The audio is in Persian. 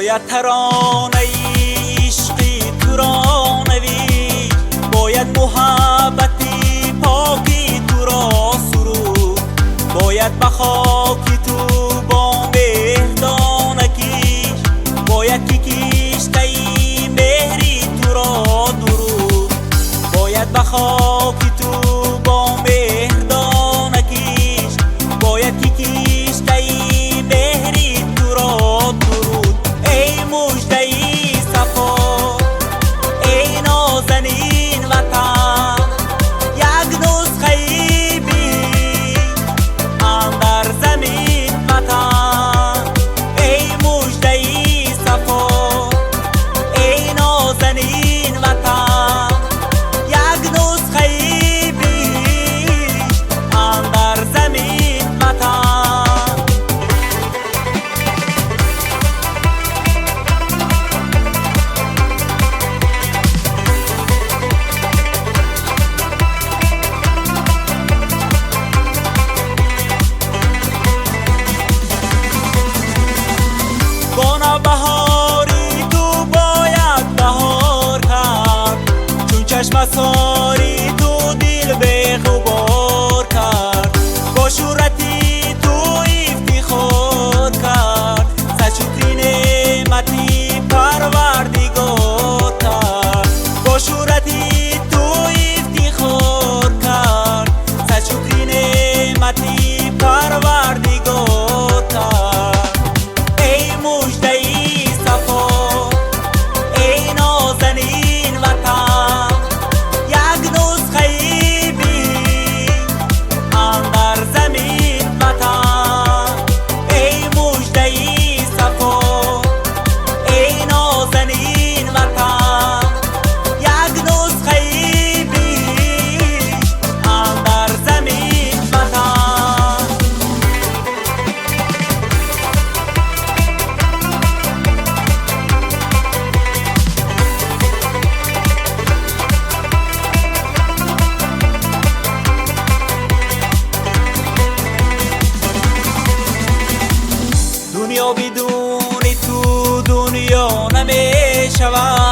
باید ترانه عشقی تو را نوید، باید محبتی پاکی تو را سرود، باید به خاکی تو با مهدانه کش، باید که کشته مهری تو را درود، باید به خاکی تو با مهدانه کش، باید که کشته مهری تو را درود. ای مژده ای صفا، ای نازنین وطن، یک نسخه بی اندر زمین وطن. ای مژده ای صفا، ای نازنین وطن، یک نسخه بی اندر زمین وطن. گونه بهاری تو باید بهار کرد، چون چشم ساری تو دل به غبار کرد، با شورتی تو افتخار کرد، سچوتی نعمتی پروردگار کرد، با شورتی تو افتخار کرد، سچوتی نعمتی پروردگار کرد. ای مژده ای صفا، ای نازنین وطن، یک نسخه بی اندر زمین وطن. ای مژده ای صفا، ای نازنین وطن، یک نسخه بی اندر زمین وطن. دنیا بدون تو دنیا نمی شود،